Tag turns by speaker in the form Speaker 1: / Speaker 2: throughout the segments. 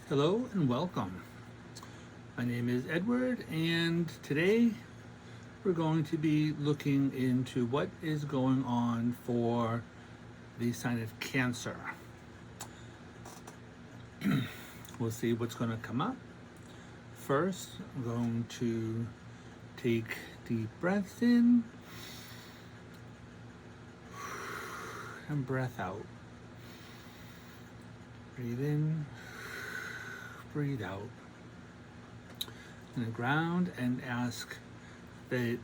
Speaker 1: Hello and welcome. My name is Edward, and today we're going to be looking into what is going on for the sign of Cancer. We'll see what's going to come up. First, I'm going to take deep breaths in and breath out. Breathe in, breathe out. On the ground and ask that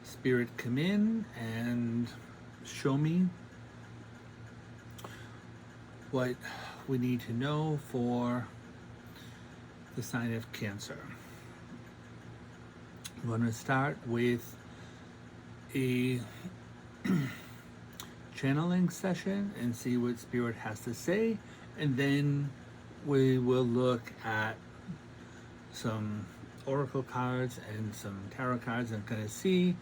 Speaker 1: Spirit come in and show me what we need to know for the sign of Cancer. I'm going to start with a channeling session and see what Spirit has to say, and then we will look at some oracle cards and some tarot cards and kind of see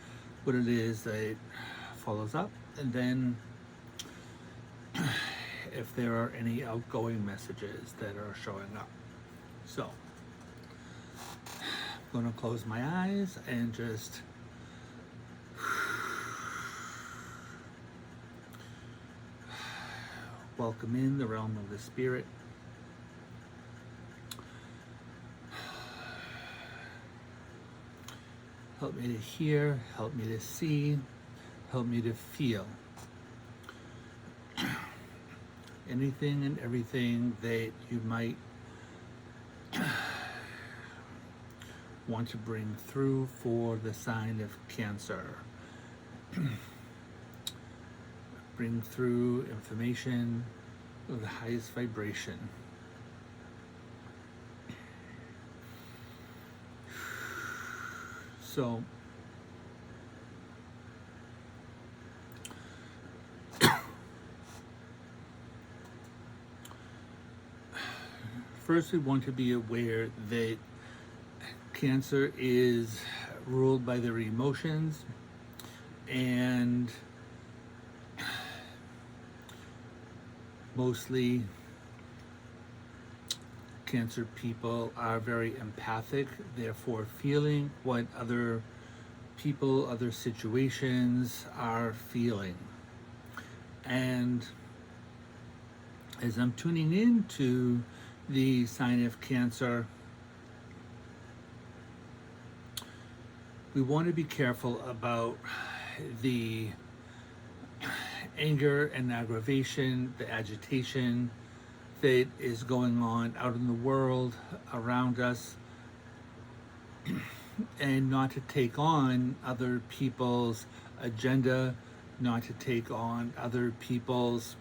Speaker 1: what it is that follows up, and then if there are any outgoing messages that are showing up. So I'm going to close my eyes and just welcome in the realm of the Spirit. Help me to hear, help me to see, help me to feel. Anything and everything that you might want to bring through for the sign of Cancer. Bring through information of the highest vibration. So, first we want to be aware that Cancer is ruled by their emotions, and mostly Cancer people are very empathic, therefore feeling what other people, other situations are feeling. And as I'm tuning into the sign of Cancer, we want to be careful about the anger and aggravation, the agitation that is going on out in the world around us, and not to take on other people's agenda, not to take on other people's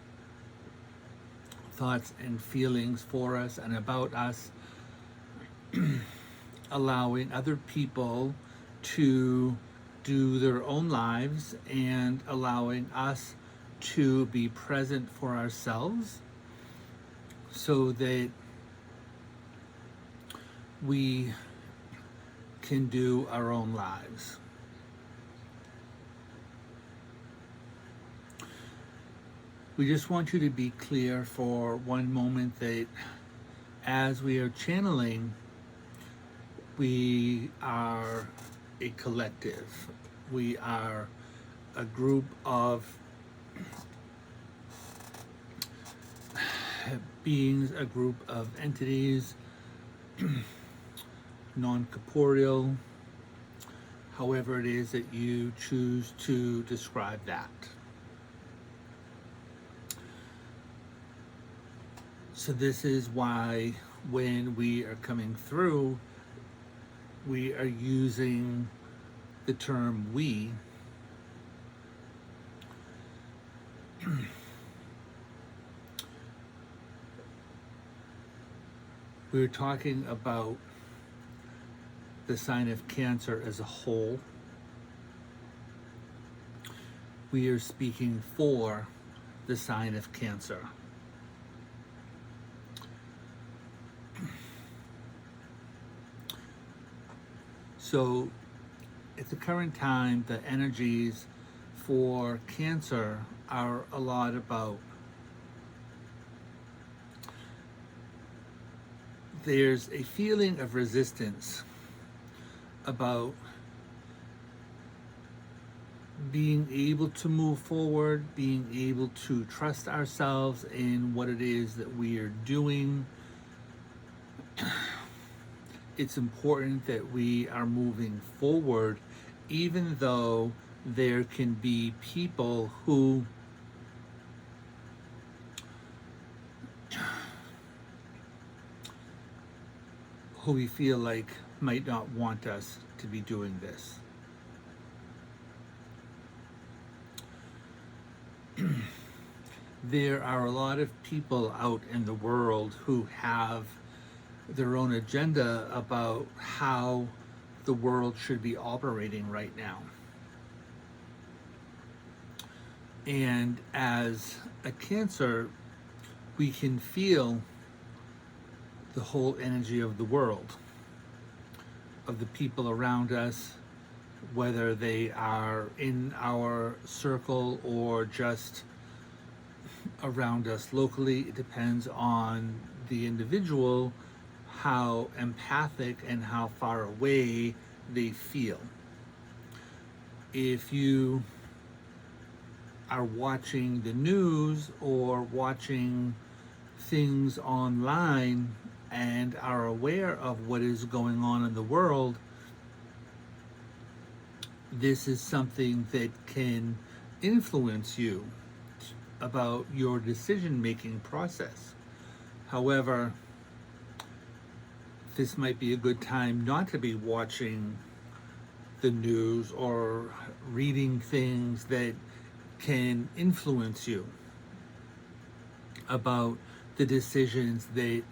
Speaker 1: thoughts and feelings for us and about us, allowing other people to do their own lives and allowing us to be present for ourselves so that we can do our own lives. We just want you to be clear for one moment that as we are channeling, we are a collective. We are a group of beings, a group of entities, non-corporeal, however it is that you choose to describe that. So this is why when we are coming through, we are using the term we. We're talking about the sign of Cancer as a whole. We are speaking for the sign of Cancer. So at the current time, the energies for Cancer are a lot about there's a feeling of resistance about being able to move forward, being able to trust ourselves in what it is that we are doing. It's important that we are moving forward, even though there can be people who we feel like might not want us to be doing this. There are a lot of people out in the world who have their own agenda about how the world should be operating right now. And as a Cancer, we can feel the whole energy of the world, of the people around us, whether they are in our circle or just around us locally. It depends on the individual, how empathic and how far away they feel. If you are watching the news or watching things online and are aware of what is going on in the world, this is something that can influence you about your decision-making process. However, this might be a good time not to be watching the news or reading things that can influence you about the decisions that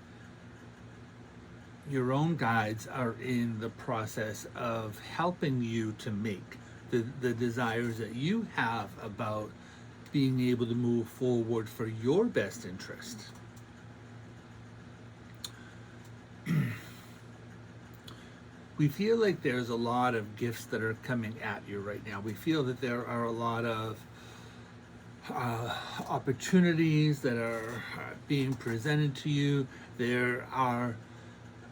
Speaker 1: your own guides are in the process of helping you to make, the desires that you have about being able to move forward for your best interest. We feel like there's a lot of gifts that are coming at you right now. We feel that there are a lot of opportunities that are being presented to you. There are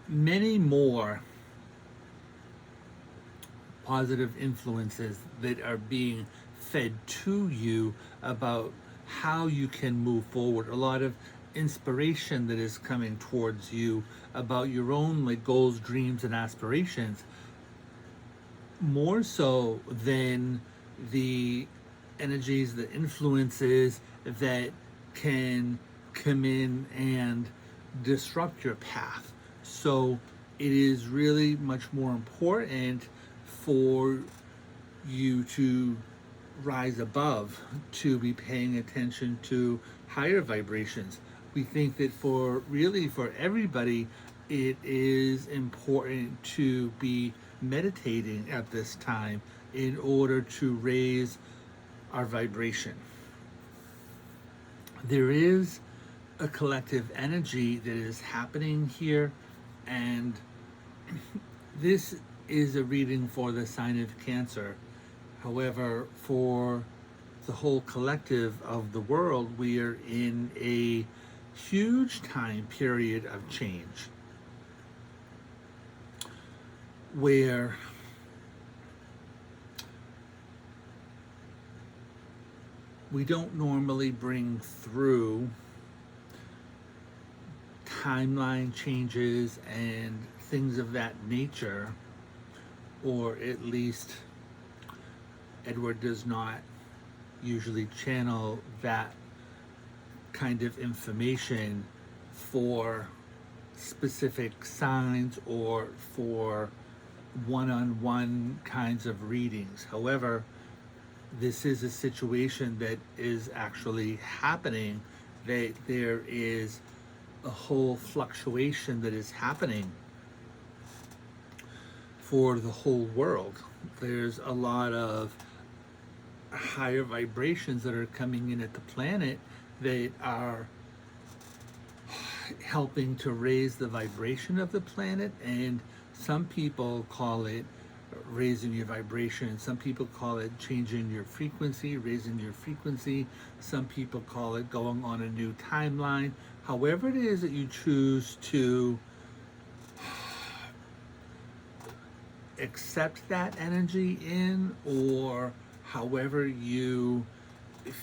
Speaker 1: many more positive influences that are being fed to you about how you can move forward. A lot of inspiration that is coming towards you about your own goals, dreams, and aspirations, more so than the energies, the influences that can come in and disrupt your path. So it is really much more important for you to rise above, to be paying attention to higher vibrations. We think that for everybody, it is important to be meditating at this time in order to raise our vibration. There is a collective energy that is happening here, and this is a reading for the sign of Cancer. However, for the whole collective of the world, we are in a huge time period of change where we don't normally bring through timeline changes and things of that nature, or at least Edward does not usually channel that kind of information for specific signs or for one-on-one kinds of readings. However, this is a situation that is actually happening, that there is a whole fluctuation that is happening for the whole world. There's a lot of higher vibrations that are coming in at the planet that are helping to raise the vibration of the planet, and some people call it raising your vibration. Some people call it changing your frequency, raising your frequency. Some people call it going on a new timeline. However it is that you choose to accept that energy in, or however you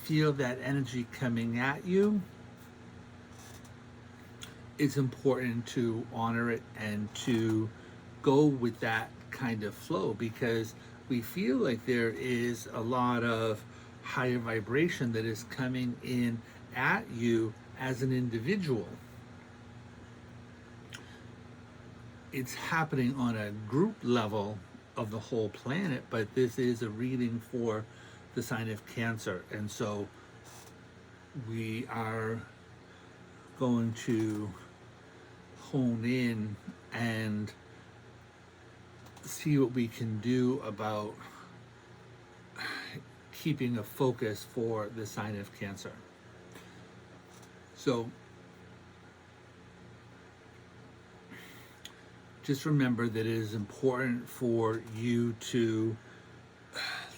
Speaker 1: feel that energy coming at you, it's important to honor it and to go with that kind of flow, because we feel like there is a lot of higher vibration that is coming in at you as an individual. It's happening on a group level of the whole planet, but this is a reading for the sign of Cancer. And so we are going to hone in and see what we can do about keeping a focus for the sign of Cancer. So just remember that it is important for you to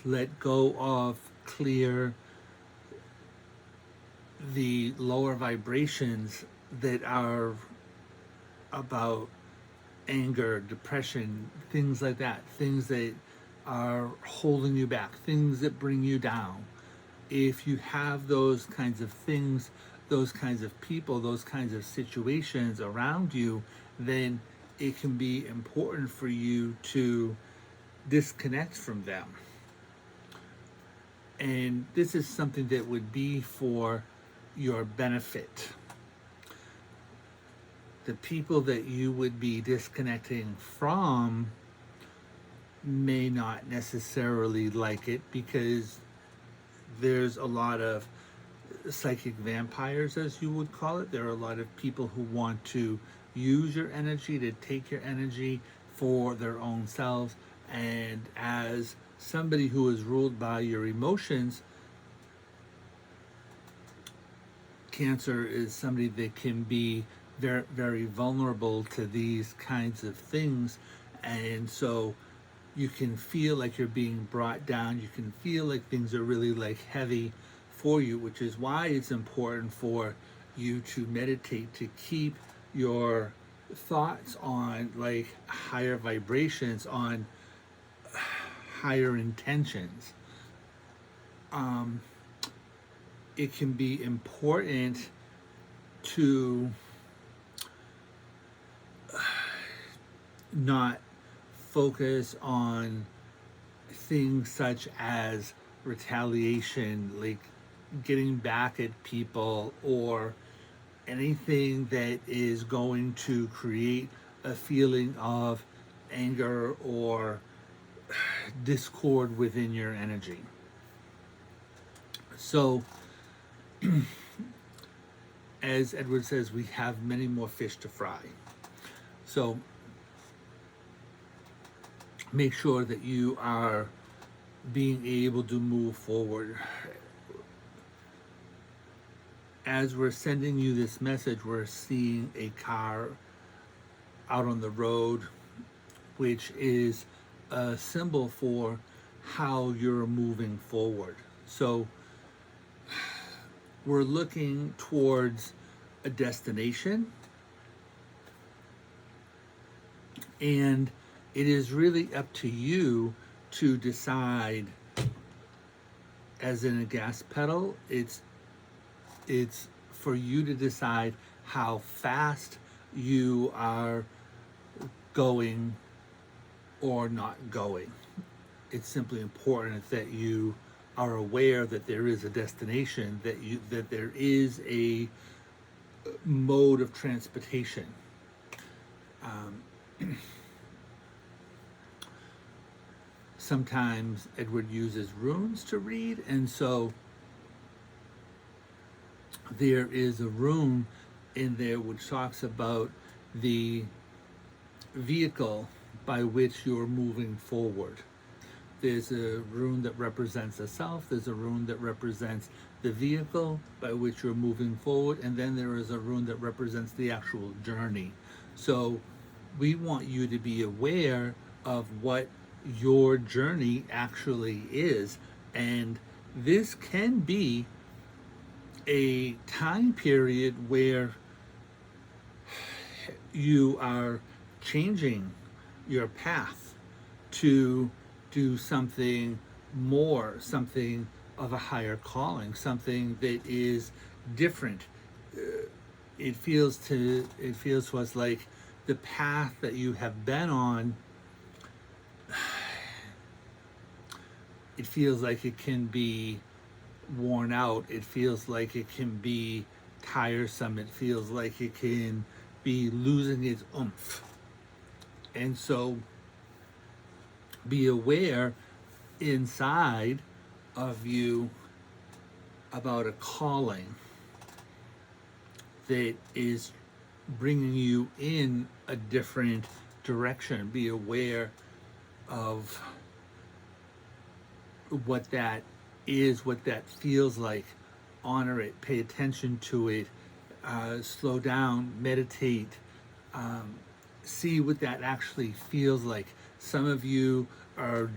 Speaker 1: let go of, clear the lower vibrations that are about anger, depression, things like that, things that are holding you back, things that bring you down. If you have those kinds of things, those kinds of people, those kinds of situations around you, then it can be important for you to disconnect from them. And this is something that would be for your benefit. The people that you would be disconnecting from may not necessarily like it, because there's a lot of psychic vampires, as you would call it. There are a lot of people who want to use your energy, to take your energy for their own selves. And as somebody who is ruled by your emotions, Cancer is somebody that can be very, very vulnerable to these kinds of things. And so you can feel like you're being brought down. You can feel like things are really like heavy for you, which is why it's important for you to meditate, to keep your thoughts on like higher vibrations, on higher intentions. It can be important to not focus on things such as retaliation, like getting back at people, or anything that is going to create a feeling of anger or discord within your energy. So, as Edward says, we have many more fish to fry. So, make sure that you are being able to move forward. As we're sending you this message, we're seeing a car out on the road, which is a symbol for how you're moving forward. So we're looking towards a destination, and it is really up to you to decide. As in a gas pedal, it's for you to decide how fast you are going or not going. It's simply important that you are aware that there is a destination, that there is a mode of transportation. Sometimes Edward uses runes to read, and so there is a rune in there which talks about the vehicle by which you're moving forward. There's a rune that represents the self, there's a rune that represents the vehicle by which you're moving forward, and then there is a rune that represents the actual journey. So we want you to be aware of what your journey actually is, and this can be a time period where you are changing your path. to do something more, something of a higher calling, something that is different. It feels to us like the path that you have been on, it feels like it can be worn out. It feels like it can be tiresome. It feels like it can be losing its oomph. And so be aware inside of you about a calling that is bringing you in a different direction. Be aware of what that is, what that feels like. Honor it, pay attention to it, slow down, meditate, see what that actually feels like. Some of you are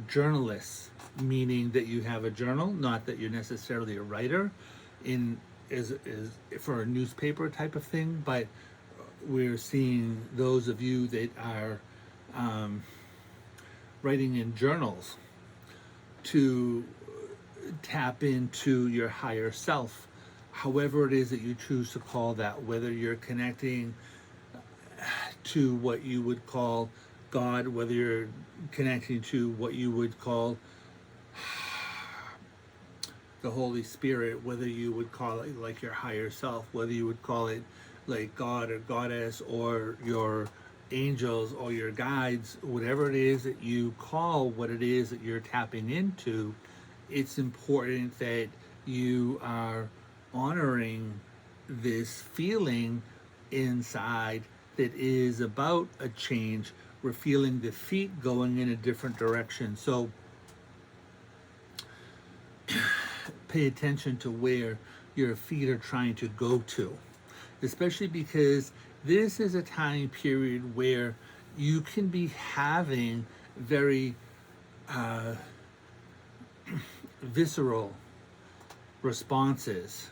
Speaker 1: journalists, meaning that you have a journal, not that you're necessarily a writer in is for a newspaper type of thing, but we're seeing those of you that are writing in journals to tap into your higher self, however it is that you choose to call that, whether you're connecting to what you would call God, whether you're connecting to what you would call the Holy Spirit, whether you would call it like your higher self, whether you would call it like God or Goddess or your angels or your guides, whatever it is that you call what it is that you're tapping into, it's important that you are honoring this feeling inside that is about a change. We're feeling the feet going in a different direction. So pay attention to where your feet are trying to go to, especially because this is a time period where you can be having very visceral responses,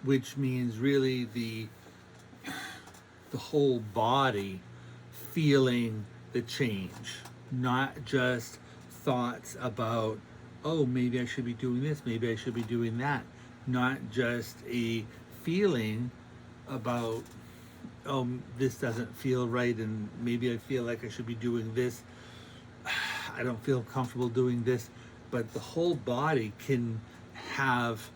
Speaker 1: which means really the whole body feeling the change, not just thoughts about, oh, maybe I should be doing this, maybe I should be doing that, not just a feeling about, oh, this doesn't feel right and maybe I feel like I should be doing this, I don't feel comfortable doing this, but the whole body can have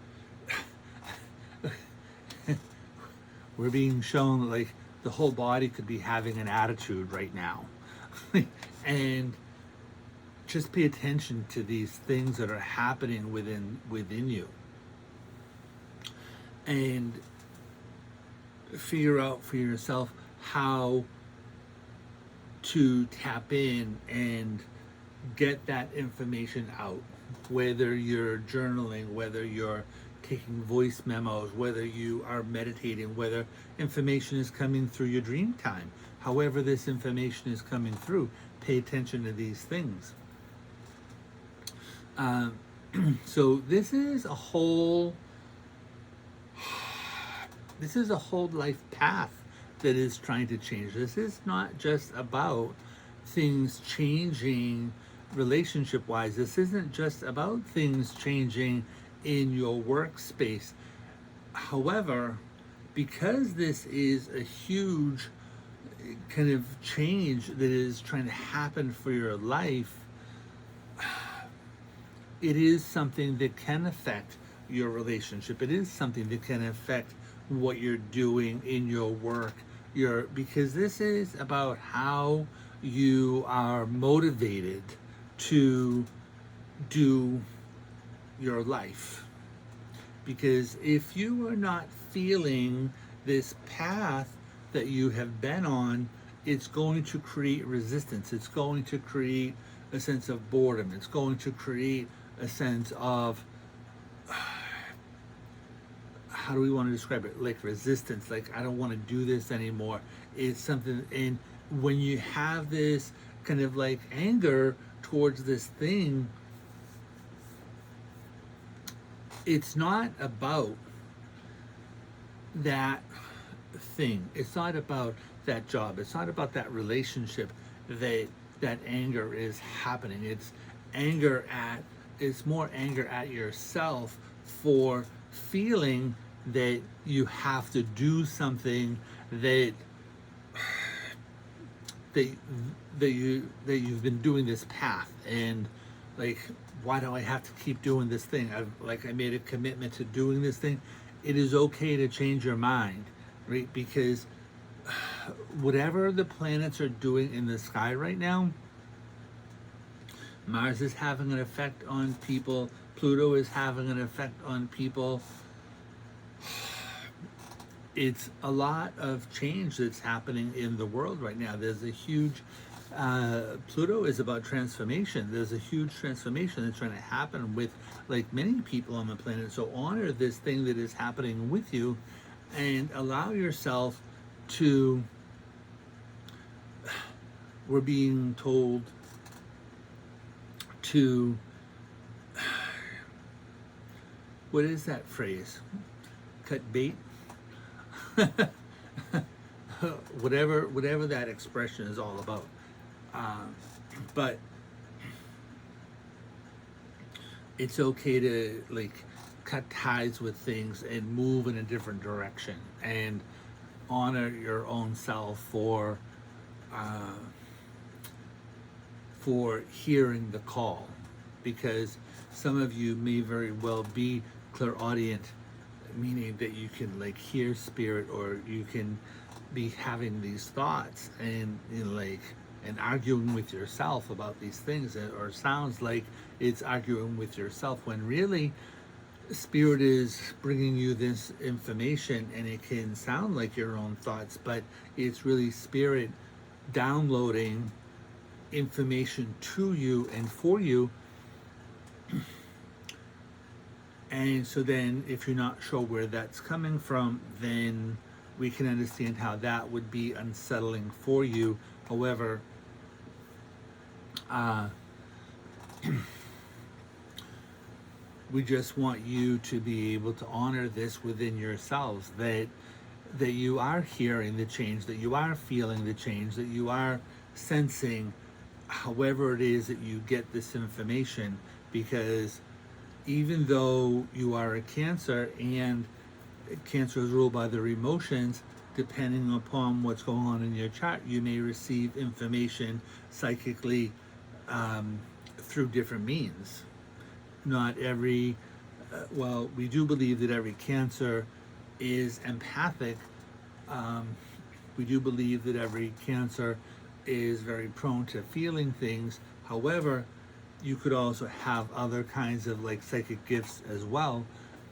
Speaker 1: we're being shown like the whole body could be having an attitude right now. And just pay attention to these things that are happening within you, and figure out for yourself how to tap in and get that information out, whether you're journaling, whether you're taking voice memos, whether you are meditating, whether information is coming through your dream time. However this information is coming through, pay attention to these things. So this is a whole life path that is trying to change. This is not just about things changing relationship wise. This isn't just about things changing in your workspace. However, because this is a huge kind of change that is trying to happen for your life, it is something that can affect your relationship. It is something that can affect what you're doing in your work. Because this is about how you are motivated to do your life. Because if you are not feeling this path that you have been on, it's going to create resistance. It's going to create a sense of boredom. It's going to create a sense of, how do we want to describe it? Like resistance, like I don't want to do this anymore. It's something, and when you have this kind of like anger towards this thing, it's not about that thing. It's not about that job. It's not about that relationship that that anger is happening. It's more anger at yourself for feeling that you have to do something that that you've been doing this path, and like, why do I have to keep doing this thing? I made a commitment to doing this thing. It is okay to change your mind, right? Because whatever the planets are doing in the sky right now, Mars is having an effect on people, Pluto is having an effect on people. It's a lot of change that's happening in the world right now. There's a huge Pluto is about transformation. There's a huge transformation that's trying to happen with like many people on the planet. So honor this thing that is happening with you, and allow yourself to. We're being told to. What is that phrase? Cut bait. whatever that expression is all about. But it's okay to like cut ties with things and move in a different direction, and honor your own self for hearing the call, because some of you may very well be clairaudient, meaning that you can like hear spirit, or you can be having these thoughts and and arguing with yourself about these things, or sounds like it's arguing with yourself, when really spirit is bringing you this information, and it can sound like your own thoughts, but it's really spirit downloading information to you and for you. And so then if you're not sure where that's coming from, then we can understand how that would be unsettling for you. However, we just want you to be able to honor this within yourselves, that you are hearing the change, that you are feeling the change, that you are sensing however it is that you get this information. Because even though you are a Cancer, and Cancer is ruled by their emotions, depending upon what's going on in your chart, you may receive information psychically through different means. Not every, well, we do believe that every Cancer is empathic. We do believe that every Cancer is very prone to feeling things. However, you could also have other kinds of like psychic gifts as well,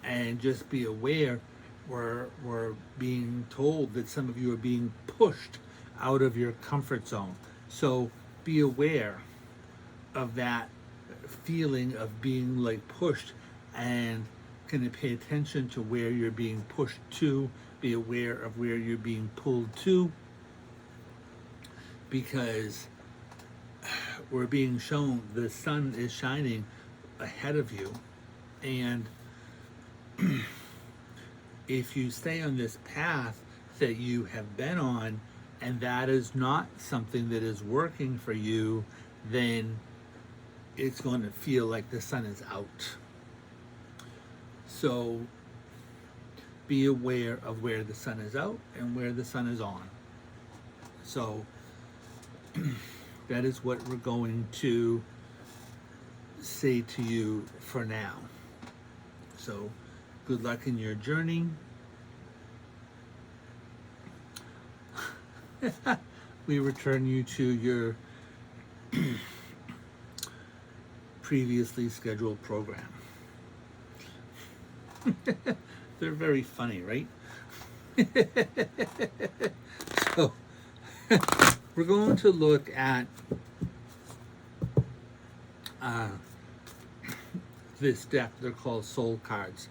Speaker 1: and just be aware. We're being told that some of you are being pushed out of your comfort zone. So be aware of that feeling of being like pushed, and kind of pay attention to where you're being pushed to. Be aware of where you're being pulled to, because we're being shown the sun is shining ahead of you. And if you stay on this path that you have been on, and that is not something that is working for you, then it's going to feel like the sun is out. So be aware of where the sun is out and where the sun is on. So that is what we're going to say to you for now. So good luck in your journey. We return you to your previously scheduled program. They're very funny, right? So we're going to look at this deck. They're called soul cards.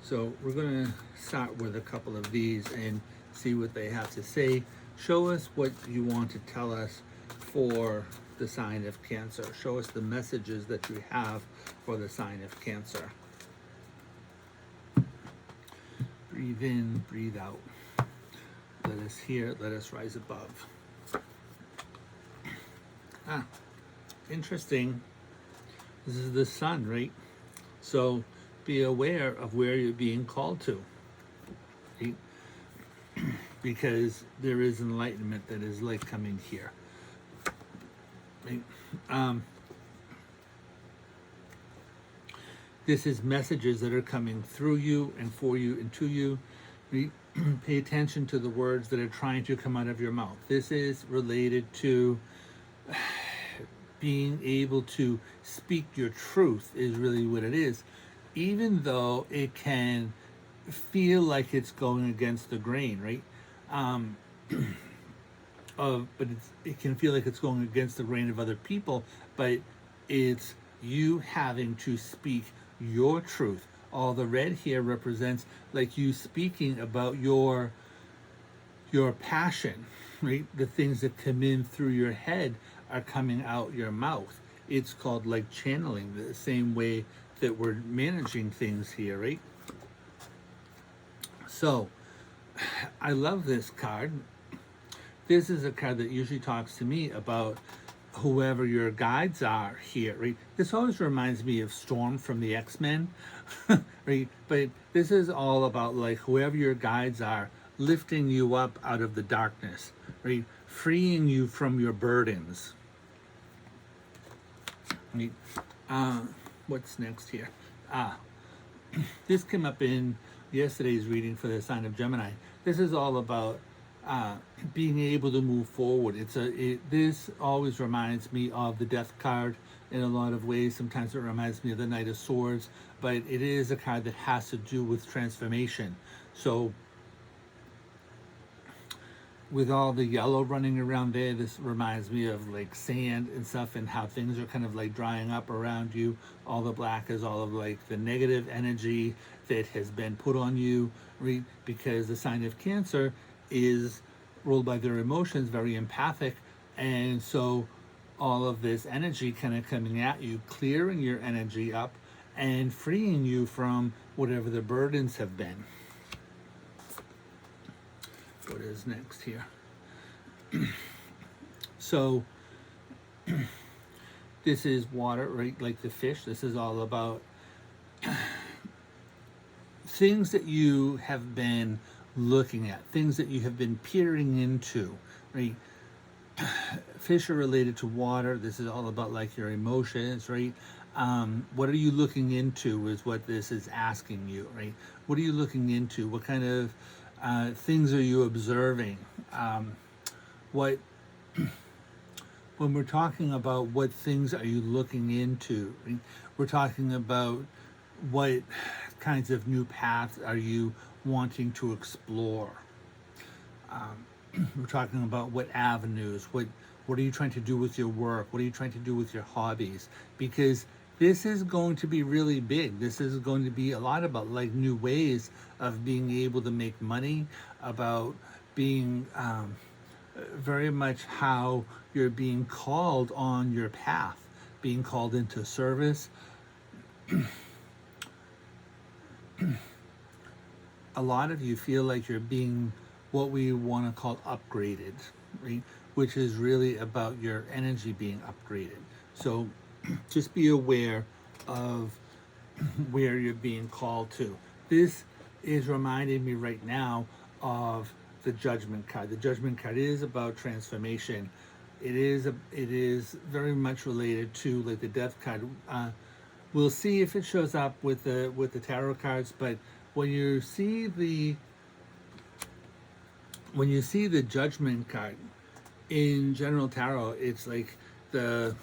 Speaker 1: So we're going to start with a couple of these and see what they have to say. Show us what you want to tell us for the sign of Cancer. Show us the messages that you have for the sign of Cancer. Breathe in, breathe out. Let us hear, let us rise above. Ah, interesting. This is the sun, right? So be aware of where you're being called to, right? Because there is enlightenment that is like coming here, right? This is messages that are coming through you and for you and to you. Pay attention to the words that are trying to come out of your mouth. This is related to being able to speak your truth, is really what it is, even though it can feel like it's going against the grain, right? But it can feel like it's going against the grain of other people, but it's you having to speak your truth. All the red here represents like you speaking about your passion, right? The things that come in through your head are coming out your mouth. It's called like channeling, the same way that we're managing things here, right? So I love this card. This is a card that usually talks to me about whoever your guides are here, right? This always reminds me of Storm from the X-Men, right? But this is all about like whoever your guides are, lifting you up out of the darkness, right? Freeing you from your burdens. Right? What's next here? This came up in yesterday's reading for the sign of Gemini. This is all about being able to move forward. This always reminds me of the Death card in a lot of ways. Sometimes it reminds me of the Knight of Swords, but it is a card that has to do with transformation. So with all the yellow running around there, this reminds me of like sand and stuff, and how things are kind of like drying up around you. All the black is all of like the negative energy that has been put on you, right? Because the sign of Cancer is ruled by their emotions, very empathic, and so all of this energy kind of coming at you, clearing your energy up and freeing you from whatever the burdens have been. What is next here? So this is water, right? Like the fish. This is all about things that you have been looking at, things that you have been peering into, right? Fish are related to water. This is all about like your emotions, right? What are you looking into is what this is asking you, right? What are you looking into? What kind of things are you observing? When we're talking about what things are you looking into, right? We're talking about what kinds of new paths are you wanting to explore. We're talking about what avenues, what are you trying to do with your work? What are you trying to do with your hobbies? Because this is going to be really big. This is going to be a lot about like new ways of being able to make money, about being very much how you're being called on your path, being called into service. A lot of you feel like you're being what we want to call upgraded, right? Which is really about your energy being upgraded. So just be aware of where you're being called to. This is reminding me right now of the Judgment card. The Judgment card is about transformation. It is very much related to like the Death card. We'll see if it shows up with the tarot cards, but when you see the Judgment card in general tarot, it's like the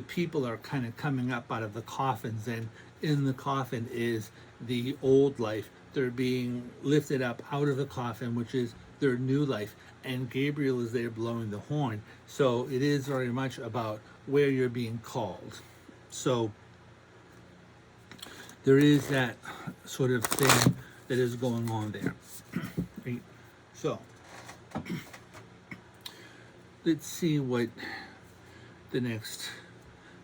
Speaker 1: people are kind of coming up out of the coffins, and in the coffin is the old life. They're being lifted up out of the coffin, which is their new life, and Gabriel is there blowing the horn. So it is very much about where you're being called. So there is that sort of thing that is going on there. Right? So let's see what the next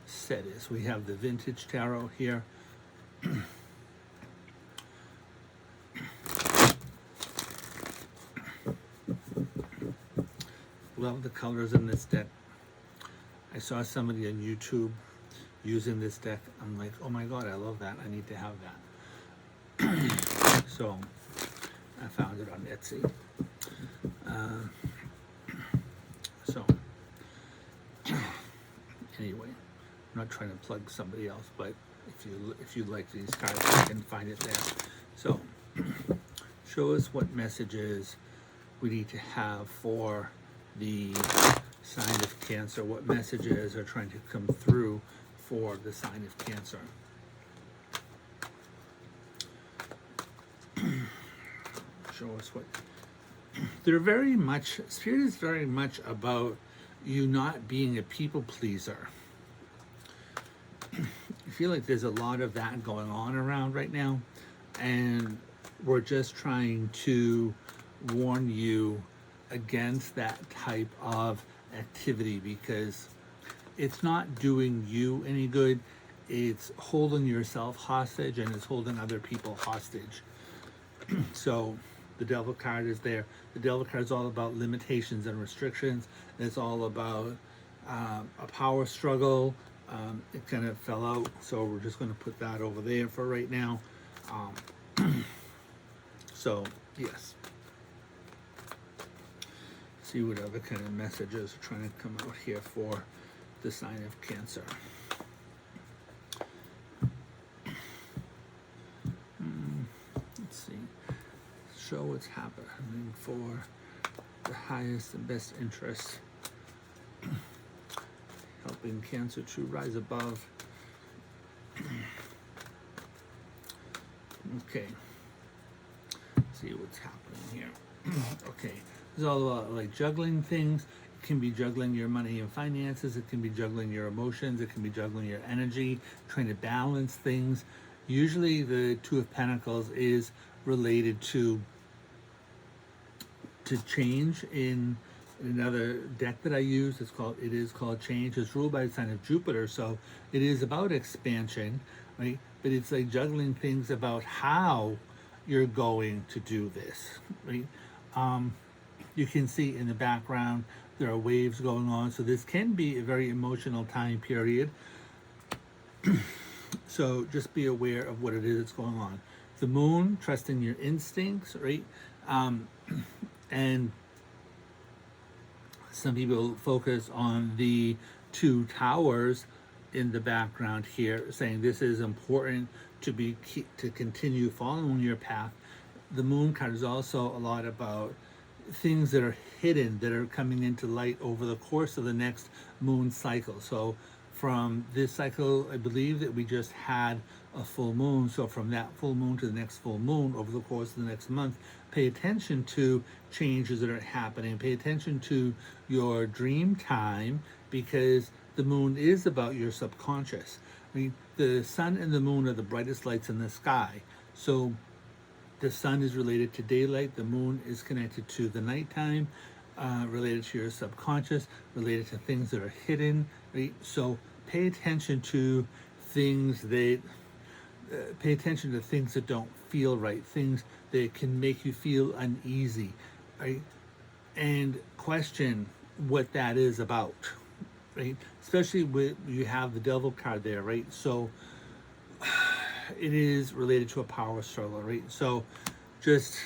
Speaker 1: set is. We have the Vintage Tarot here. Love the colors in this deck. I saw somebody on YouTube using this deck. I'm like, oh my god, I love that. I need to have that. So I found it on Etsy. So anyway, I'm not trying to plug somebody else, but if you like these cards, you can find it there. So show us what messages we need to have for the sign of Cancer. What messages are trying to come through for the sign of Cancer? Show us what they're very much, Spirit is very much about you not being a people pleaser. I feel like there's a lot of that going on around right now, and we're just trying to warn you against that type of activity, because it's not doing you any good. It's holding yourself hostage, and it's holding other people hostage. So the Devil card is there. The Devil card is all about limitations and restrictions. It's all about a power struggle. It kind of fell out, so we're just going to put that over there for right now. So yes, see what other kind of messages are trying to come out here for the sign of Cancer. Let's see. Show what's happening for the highest and best interest. Helping Cancer to rise above. Okay. See what's happening here. Okay. This is all about like juggling things. It can be juggling your money and finances. It can be juggling your emotions. It can be juggling your energy, trying to balance things. Usually the Two of Pentacles is related to change. In another deck that I use, it is called Change. It's ruled by the sign of Jupiter, so it is about expansion, right? But it's like juggling things about how you're going to do this, right? You can see in the background there are waves going on, so this can be a very emotional time period. So just be aware of what it is that's going on. The Moon, trusting your instincts, right? And some people focus on the two towers in the background here, saying this is important to continue following your path. The Moon card is also a lot about things that are hidden, that are coming into light over the course of the next moon cycle. So from this cycle, I believe that we just had a full moon. So from that full moon to the next full moon over the course of the next month, pay attention to changes that are happening. Pay attention to your dream time, because the moon is about your subconscious. I mean, the sun and the moon are the brightest lights in the sky. So the sun is related to daylight. The moon is connected to the nighttime, related to your subconscious, related to things that are hidden, right? So pay attention to things that don't feel right, things that can make you feel uneasy, right? And question what that is about, right? Especially with you have the Devil card there, right? So it is related to a power struggle, right? So just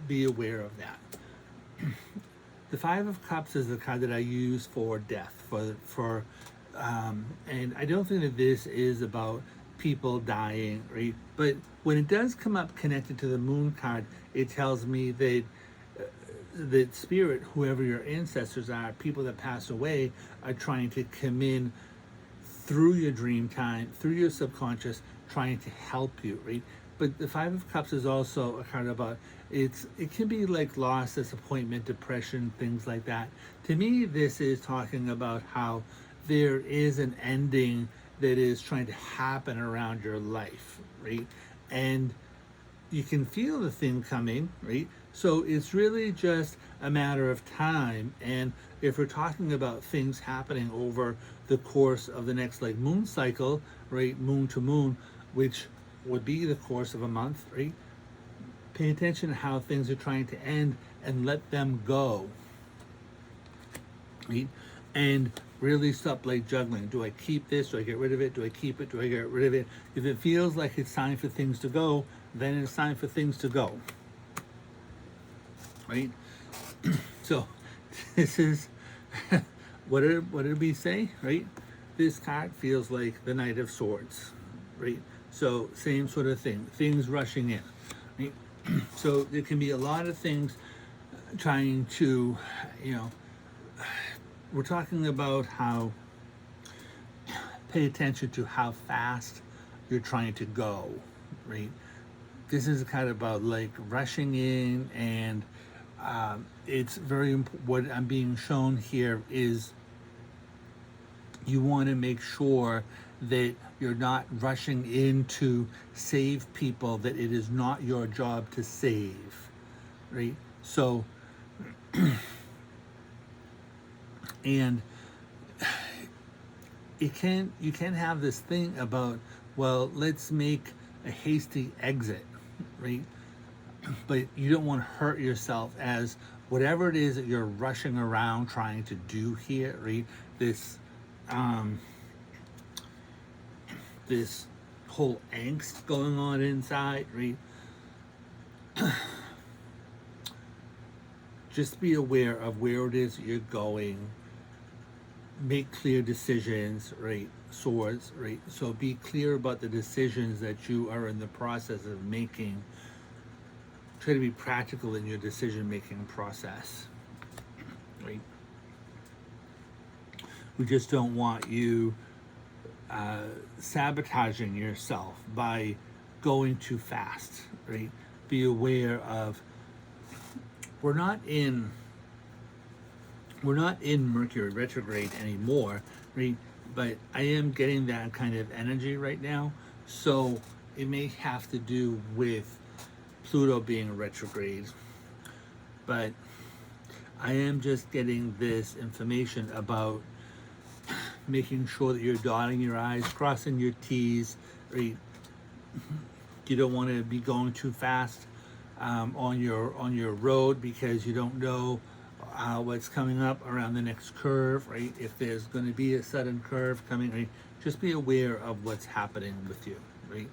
Speaker 1: be aware of that. The Five of Cups is the card that I use for death, and I don't think that this is about people dying, right? But when it does come up connected to the Moon card, it tells me that that spirit, whoever your ancestors are, people that passed away, are trying to come in through your dream time, through your subconscious, trying to help you, right? But the Five of Cups is also a card about it can be like loss, disappointment, depression, things like that. To me, this is talking about how there is an ending that is trying to happen around your life, right? And you can feel the thing coming, right? So it's really just a matter of time. And if we're talking about things happening over the course of the next like moon cycle, right, moon to moon, which would be the course of a month, right? Pay attention to how things are trying to end and let them go, right? and really stop like juggling. Do I keep this? Do I get rid of it? Do I keep it? Do I get rid of it? If it feels like it's time for things to go, then it's time for things to go. Right? So this is what did we say? Right? This card feels like the Knight of Swords. Right? So same sort of thing. Things rushing in. Right? So there can be a lot of things trying to, we're talking about how pay attention to how fast you're trying to go, right? This is kind of about like rushing in, and it's very what I'm being shown here is you want to make sure that you're not rushing in to save people that it is not your job to save, right? So and you can have this thing about, well, let's make a hasty exit, right? But you don't want to hurt yourself as whatever it is that you're rushing around trying to do here, right? This this whole angst going on inside, right? Just be aware of where it is you're going. Make clear decisions, right? Swords, right? So be clear about the decisions that you are in the process of making. Try to be practical in your decision-making process, right? We just don't want you sabotaging yourself by going too fast, right? Be aware of we're not in Mercury retrograde anymore, right? But I am getting that kind of energy right now, so it may have to do with Pluto being retrograde, but I am just getting this information about making sure that you're dotting your I's, crossing your T's, right? You don't want to be going too fast on your road because you don't know what's coming up around the next curve, right? If there's going to be a sudden curve coming, right? Just be aware of what's happening with you, right?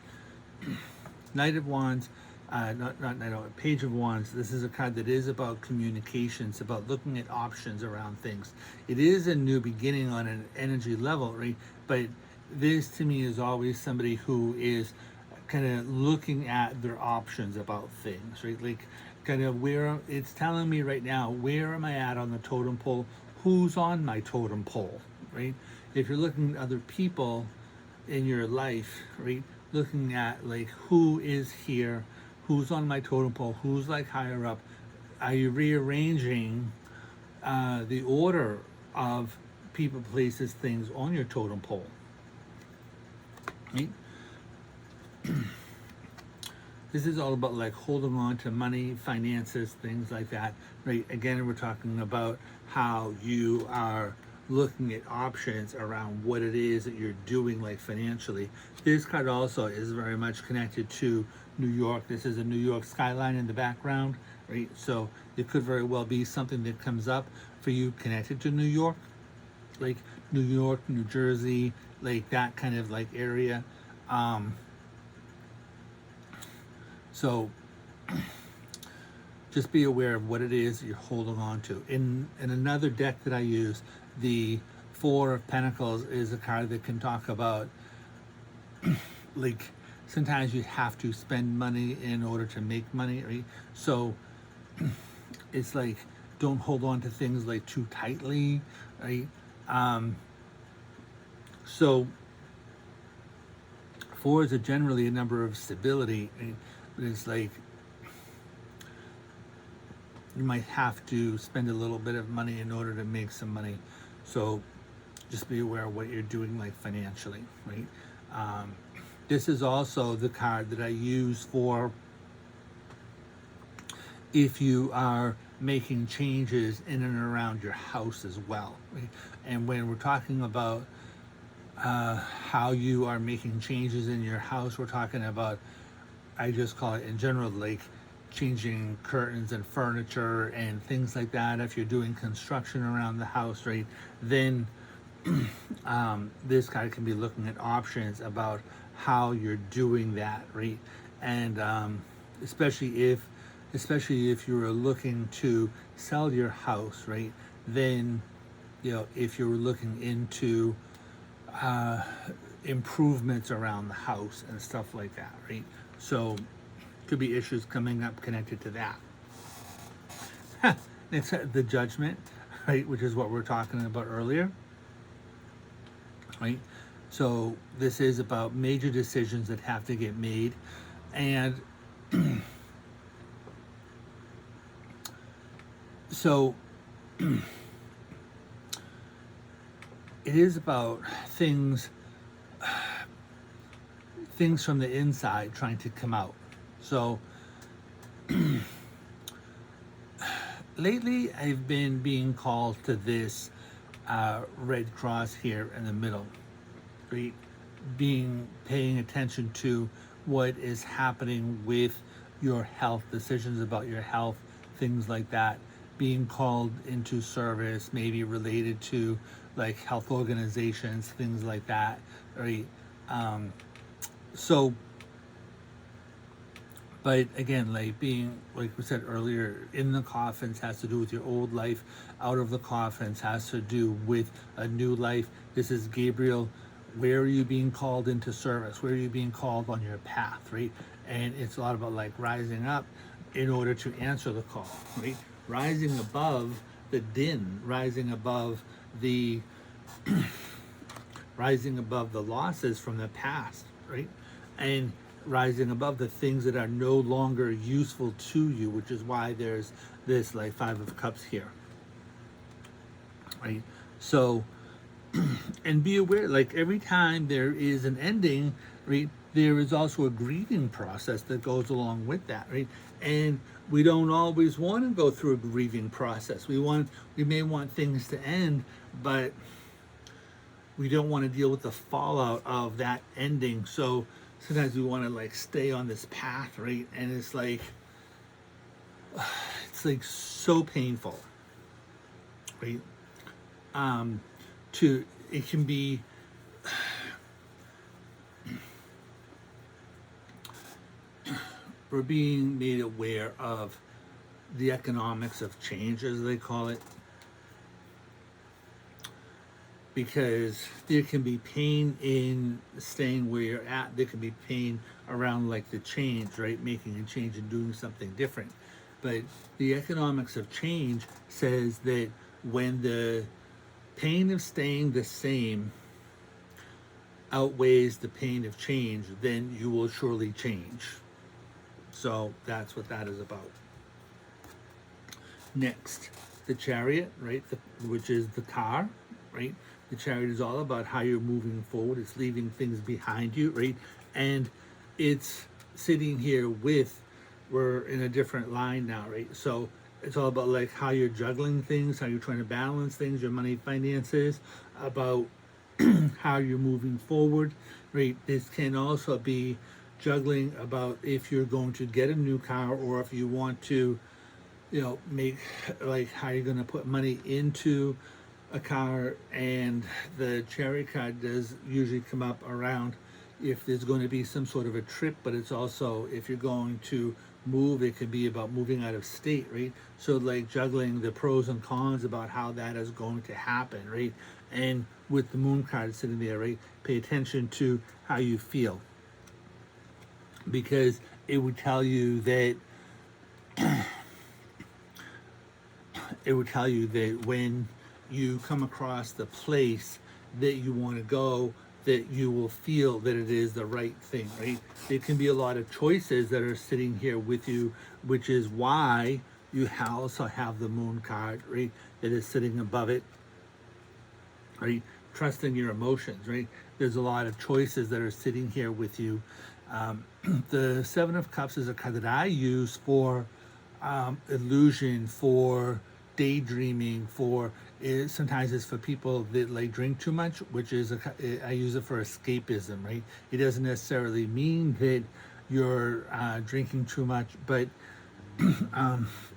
Speaker 1: Knight of Wands, not Knight of Page of Wands. This is a card that is about communications, about looking at options around things. It is a new beginning on an energy level, right? But this to me is always somebody who is kind of looking at their options about things, right? Like kind of where it's telling me right now, where am I at on the totem pole? Who's on my totem pole, right? If you're looking at other people in your life, right? Looking at like who is here, who's on my totem pole, who's like higher up. Are you rearranging the order of people, places, things on your totem pole, right? This is all about like holding on to money, finances, things like that, right? Again, we're talking about how you are looking at options around what it is that you're doing, like financially. This card also is very much connected to New York. This is a New York skyline in the background, right? So it could very well be something that comes up for you connected to New York, like New York, New Jersey, like that kind of like area. So just be aware of what it is you're holding on to. In another deck that I use, the Four of Pentacles is a card that can talk about like sometimes you have to spend money in order to make money, right? So it's like don't hold on to things like too tightly, right? So fours are generally a number of stability, right? But it's like you might have to spend a little bit of money in order to make some money. So just be aware of what you're doing like financially, right? This is also the card that I use for if you are making changes in and around your house as well, right? And when we're talking about how you are making changes in your house, we're talking about, I just call it in general, like changing curtains and furniture and things like that. If you're doing construction around the house, right, then this card can be looking at options about how you're doing that, right? And especially if you're looking to sell your house, right, then if you're looking into improvements around the house and stuff like that, right? So could be issues coming up connected to that. It's the Judgment, right, which is what we're talking about earlier, right? So this is about major decisions that have to get made, and so it is about things from the inside trying to come out. So lately I've been being called to this red cross here in the middle, right? Paying attention to what is happening with your health, decisions about your health, things like that, being called into service, maybe related to like health organizations, things like that, right? So, but again, like being, like we said earlier, in the coffins has to do with your old life. Out of the coffins has to do with a new life. This is Gabriel. Where are you being called into service? Where are you being called on your path, right? And it's a lot about like rising up in order to answer the call, right? Rising above the din, rising above the rising above the losses from the past, right? And rising above the things that are no longer useful to you, which is why there's this like Five of Cups here, right? So, and be aware, like every time there is an ending, right, there is also a grieving process that goes along with that, right? And we don't always want to go through a grieving process. We may want things to end, but we don't want to deal with the fallout of that ending. So sometimes we want to like stay on this path, right? And it's like so painful, right? It can be we're being made aware of the economics of change, as they call it, because there can be pain in staying where you're at. There can be pain around like the change, right? Making a change and doing something different. But the economics of change says that when the pain of staying the same outweighs the pain of change, then you will surely change. So that's what that is about. Next, the Chariot, right? Which is the car, right? The Chariot is all about how you're moving forward. It's leaving things behind you, right? And it's sitting here we're in a different line now, right? So it's all about like how you're juggling things, how you're trying to balance things, your money, finances, about how you're moving forward, right? This can also be juggling about if you're going to get a new car, or if you want to, make like how you're going to put money into a car. And the Chariot card does usually come up around if there's going to be some sort of a trip, but it's also if you're going to move, it could be about moving out of state, right? So like juggling the pros and cons about how that is going to happen, right? And with the Moon card sitting there, right, pay attention to how you feel, because it would tell you that when you come across the place that you want to go, that you will feel that it is the right thing, right? There can be a lot of choices that are sitting here with you, which is why you also have the Moon card, right, that is sitting above it, right? Trusting your emotions, right? There's a lot of choices that are sitting here with you. The Seven of Cups is a card that I use for illusion, for daydreaming, sometimes it's for people that like drink too much, which is I use it for escapism, right? It doesn't necessarily mean that you're drinking too much, but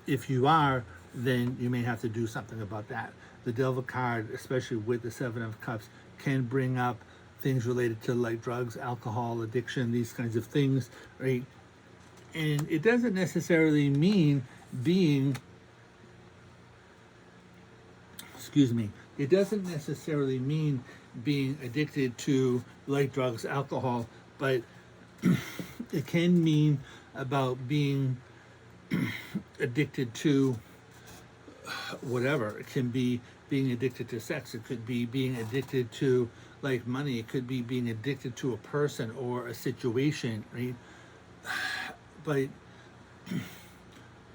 Speaker 1: If you are, then you may have to do something about that. The Devil card, especially with the Seven of Cups, can bring up things related to like drugs, alcohol, addiction, these kinds of things, right? And it doesn't necessarily mean being, excuse me, it doesn't necessarily mean being addicted to like drugs, alcohol, but it can mean about being addicted to whatever. It can be being addicted to sex. It could be being addicted to like money. It could be being addicted to a person or a situation, right? But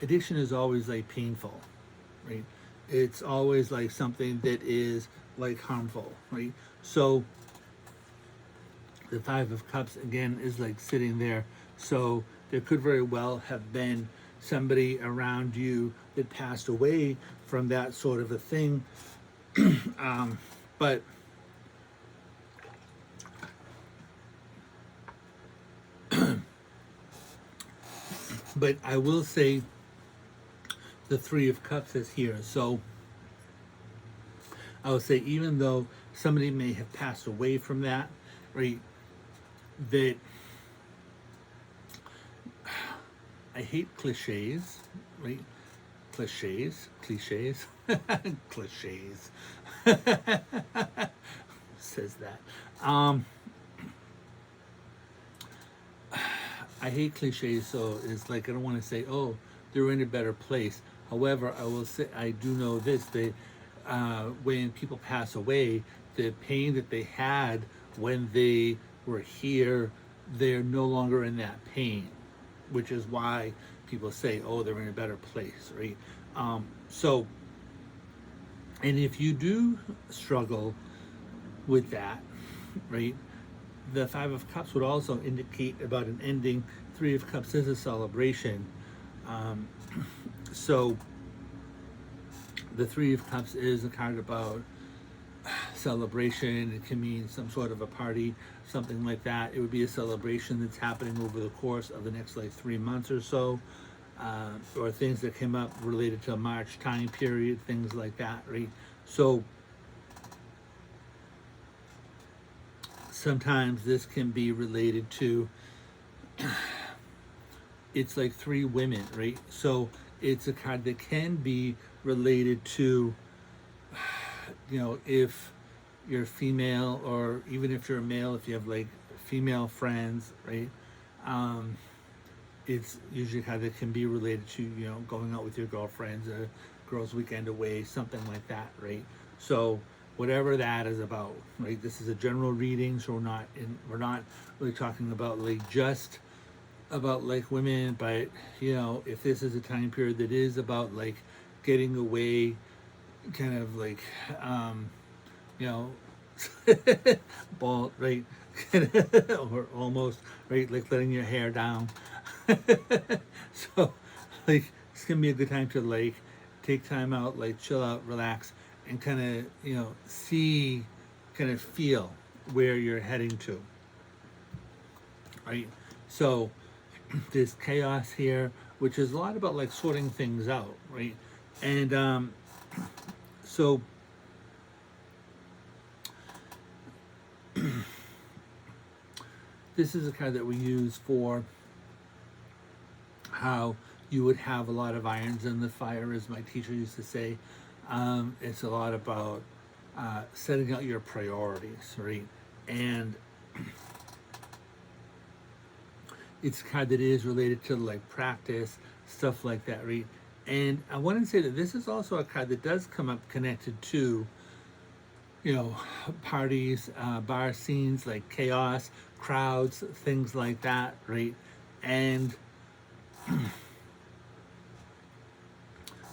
Speaker 1: addiction is always like painful, right? It's always like something that is like harmful, right? So the Five of Cups again is like sitting there. So there could very well have been somebody around you that passed away from that sort of a thing. But but I will say the Three of Cups is here. So I would say even though somebody may have passed away from that, right, that I hate cliches, right? Cliches. Cliches. Says that. I hate cliches, so it's like I don't want to say, oh, they're in a better place. However, I will say I do know this: that when people pass away, the pain that they had when they were here, they're no longer in that pain, which is why people say, oh, they're in a better place, right? So, and if you do struggle with that, right, the Five of Cups would also indicate about an ending. Three of Cups is a celebration. So the Three of Cups is a card about celebration. It can mean some sort of a party, something like that. It would be a celebration that's happening over the course of the next like 3 months or so, or things that came up related to a March time period, things like that, right? So sometimes this can be related to, it's like three women, right? So it's a card that can be related to, you know, if you're female, or even if you're a male, if you have like female friends, right? It's usually a card that can be related to, you know, going out with your girlfriends, a girls' weekend away, something like that, right? So whatever that is about, right? This is a general reading, so we're not really talking about like just about like women, but you know, if this is a time period that is about like getting away, kind of like you know, bald, right? Or almost, right, like letting your hair down. So like it's gonna be a good time to like take time out, like chill out, relax, and kind of, you know, see, kind of feel where you're heading to, right? So there's chaos here, which is a lot about like sorting things out, right? And so this is a card that we use for how you would have a lot of irons in the fire, as my teacher used to say. It's a lot about setting out your priorities, right? And it's a card that is related to like practice, stuff like that, right? And I want to say that this is also a card that does come up connected to, you know, parties, bar scenes, like chaos, crowds, things like that, right? And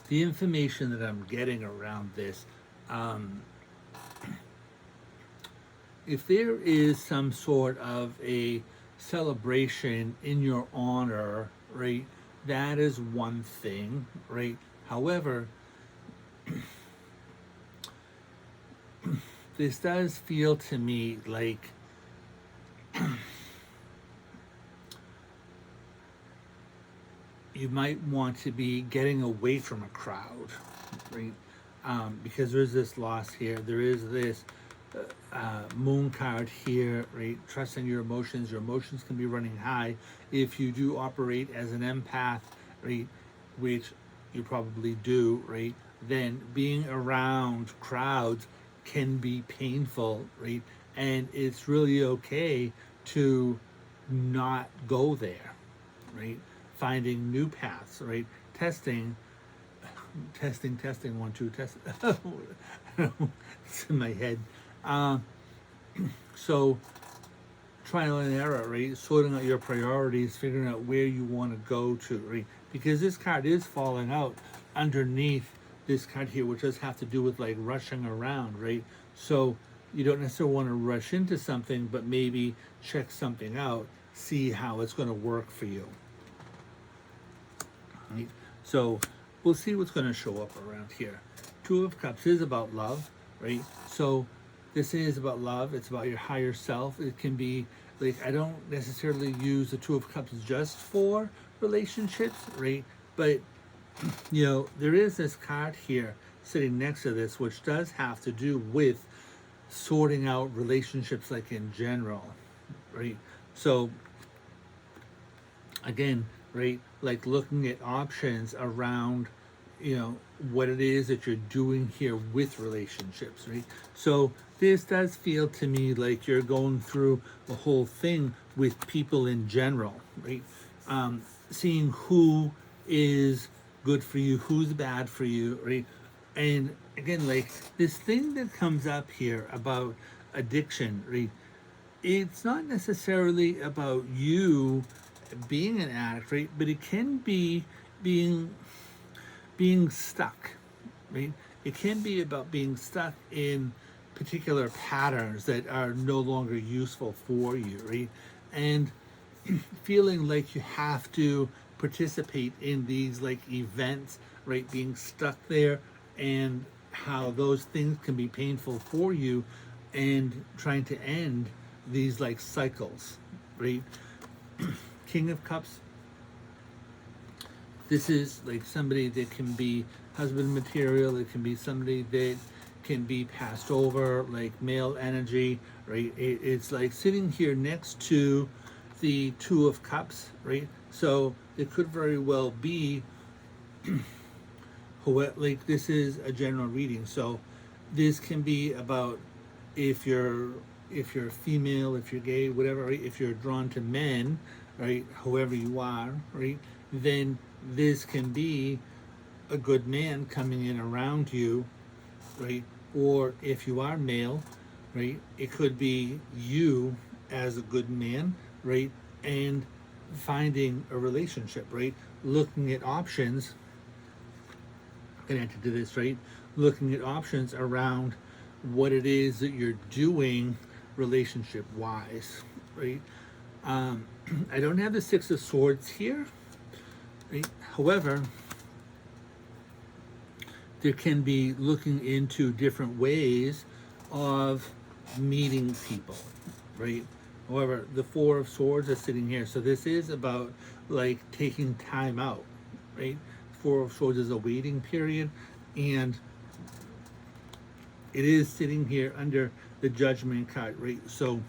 Speaker 1: the information that I'm getting around this, if there is some sort of a celebration in your honor, right, that is one thing, right? However, this does feel to me like you might want to be getting away from a crowd, right? Because there's this loss here. There is this moon card here, right? Trusting your emotions. Your emotions can be running high if you do operate as an empath, right? Which you probably do, right? Then being around crowds can be painful, right? And it's really okay to not go there, right? Finding new paths, right? Testing, 1, 2, test. It's in my head. So trial and error, right? Sorting out your priorities, figuring out where you want to go to, right? Because this card is falling out underneath this card here, which does have to do with like rushing around, right? So you don't necessarily want to rush into something, but maybe check something out, see how it's going to work for you. Right? So we'll see what's going to show up around here. Two of Cups is about love, right? So this is about love. It's about your higher self. It can be like, I don't necessarily use the Two of Cups just for relationships, right? But you know, there is this card here sitting next to this, which does have to do with sorting out relationships, like in general, right? So again, right, like looking at options around, you know, what it is that you're doing here with relationships, right? So this does feel to me like you're going through the whole thing with people in general, right? Seeing who is good for you, who's bad for you, right? And again, like this thing that comes up here about addiction, right? It's not necessarily about you being an addict, right? But it can be being stuck, right? It can be about being stuck in particular patterns that are no longer useful for you, right? And feeling like you have to participate in these like events, right? Being stuck there, and how those things can be painful for you, and trying to end these like cycles, right? King of Cups, this is like somebody that can be husband material. It can be somebody that can be passed over, like male energy, right? It's like sitting here next to the Two of Cups, right? So it could very well be like this is a general reading. So this can be about if you're female, if you're gay, whatever, right? If you're drawn to men, right? Whoever you are, right? Then this can be a good man coming in around you, right? Or if you are male, right? It could be you as a good man, right? And finding a relationship, right? Looking at options connected to this, right? Looking at options around what it is that you're doing relationship wise, right? I don't have the Six of Swords here, right? However, there can be looking into different ways of meeting people, right? However, the Four of Swords are sitting here. So this is about like taking time out, right? Four of Swords is a waiting period, and it is sitting here under the Judgment card, right? So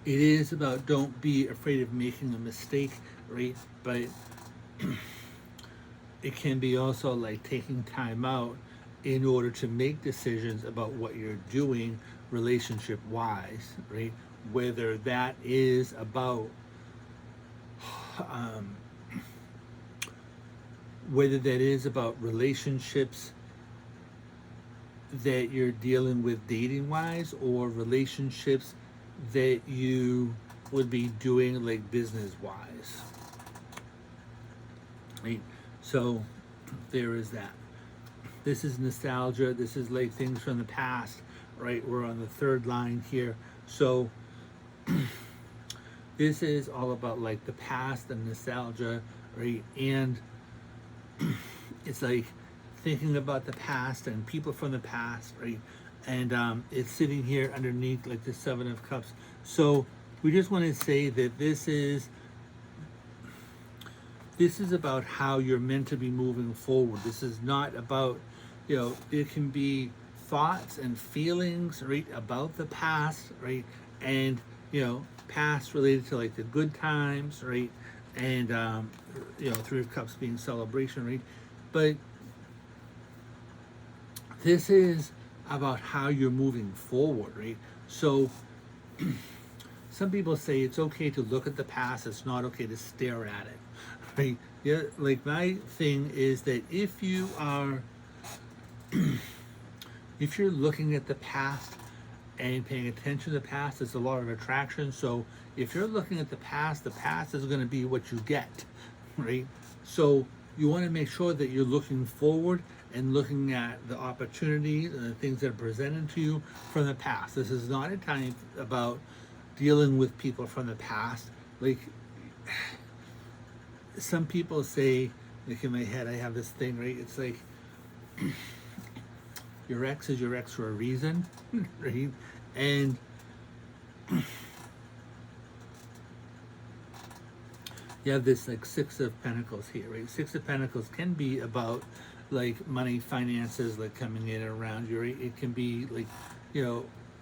Speaker 1: it is about don't be afraid of making a mistake, right? But it can be also like taking time out in order to make decisions about what you're doing relationship wise, right? Whether that is about relationships that you're dealing with dating wise, or relationships that you would be doing like business wise, right? So there is that. This is nostalgia. This is like things from the past, right? We're on the third line here. So this is all about like the past and nostalgia, right? And it's like thinking about the past and people from the past, right? And it's sitting here underneath like the Seven of Cups. So we just want to say that this is this is about how you're meant to be moving forward. This is not about, there can be thoughts and feelings, right, about the past, right, and past related to like the good times, right, and Three of Cups being celebration, right, but this is about how you're moving forward, right? So some people say it's okay to look at the past, it's not okay to stare at it, right? Yeah, like my thing is that if you are if you're looking at the past and paying attention to the past, there's a lot of attraction. So if you're looking at the past is going to be what you get, right? So you want to make sure that you're looking forward and looking at the opportunities and the things that are presented to you from the past. This is not a time about dealing with people from the past. Like some people say, like in my head, I have this thing, right? It's like your ex is your ex for a reason, right? And you have this like Six of Pentacles here, right? Six of Pentacles can be about like money, finances, like coming in and around you, right? It can be like,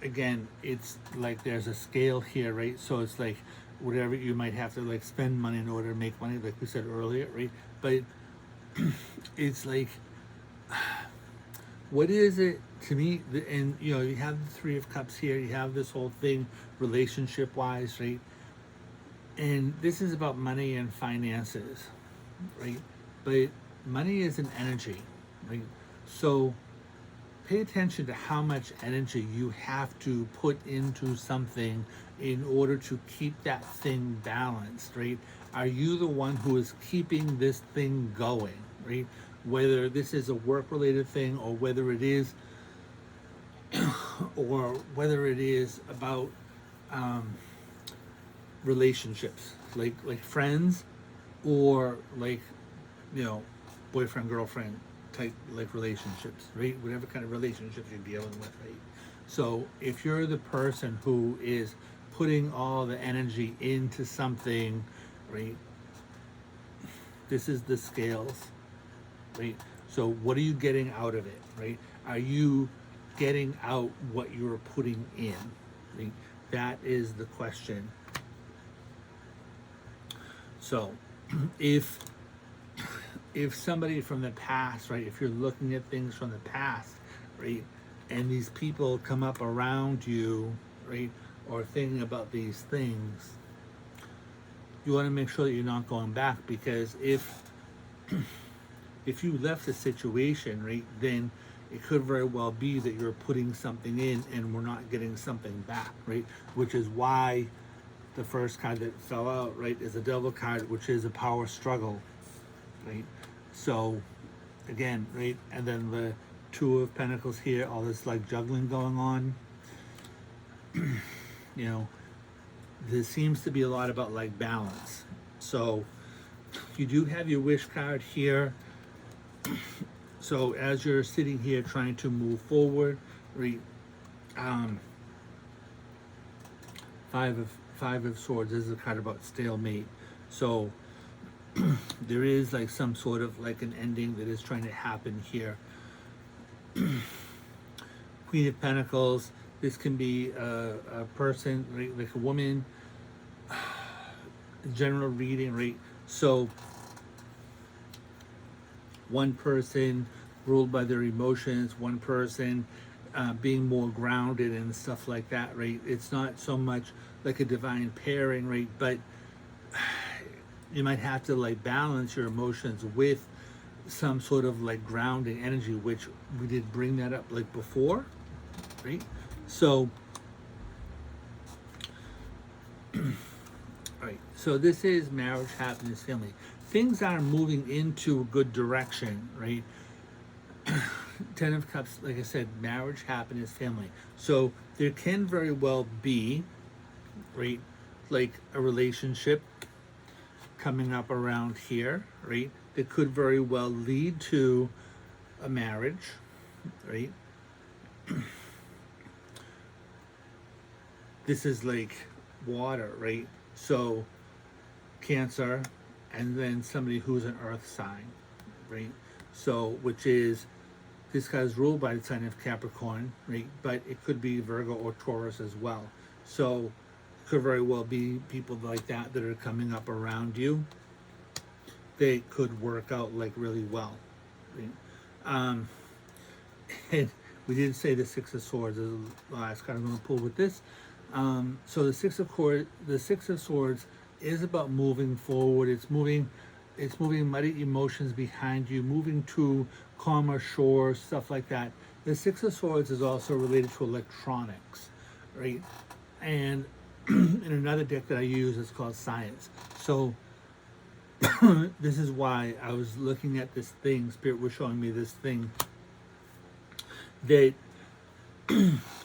Speaker 1: again, it's like there's a scale here, right? So it's like whatever you might have to like spend money in order to make money, like we said earlier, right? But it's like, what is it to me? And you have the Three of Cups here, you have this whole thing relationship wise, right? And this is about money and finances, right? But money is an energy, right? So pay attention to how much energy you have to put into something in order to keep that thing balanced, right? Are you the one who is keeping this thing going, right? Whether this is a work-related thing or whether it is about relationships, like friends, or like boyfriend girlfriend type like relationships, right? Whatever kind of relationships you're dealing with, right? So if you're the person who is putting all the energy into something, right, this is the scales, right? So what are you getting out of it, right? Are you getting out what you're putting in, right? That is the question. So if somebody from the past, right, if you're looking at things from the past, right, and these people come up around you, right, or thinking about these things, you want to make sure that you're not going back, because if you left the situation, right, then it could very well be that you're putting something in and we're not getting something back, right? Which is why the first card that fell out, right, is a Devil card, which is a power struggle, right? So again, right, and then the Two of Pentacles here, all this like juggling going on. There seems to be a lot about like balance. So you do have your Wish card here. So as you're sitting here trying to move forward, right, Five of Swords is a card about stalemate. So there is like some sort of like an ending that is trying to happen here. Queen of Pentacles, this can be a person, right, like a woman, general reading, right? So one person ruled by their emotions, one person being more grounded and stuff like that, right? It's not so much like a divine pairing, right? But you might have to like balance your emotions with some sort of like grounding energy, which we did bring that up like before, right? So right, so this is marriage, happiness, family. Things are moving into a good direction, right? Ten of Cups, like I said, marriage, happiness, family. So there can very well be, right, like a relationship coming up around here, right? That could very well lead to a marriage, right? This is like water, right? So Cancer, and then somebody who's an earth sign, right? So, which is, this guy's ruled by the sign of Capricorn, right? But it could be Virgo or Taurus as well. So, it could very well be people like that that are coming up around you. They could work out like really well, right? And we didn't say the Six of Swords is the last card I'm going to pull with this. So the Six of Swords is about moving forward. It's moving muddy emotions behind you, moving to calmer shores, stuff like that. The Six of Swords is also related to electronics, right? And in another deck that I use, it's called Science. So this is why I was looking at this thing. Spirit was showing me this thing that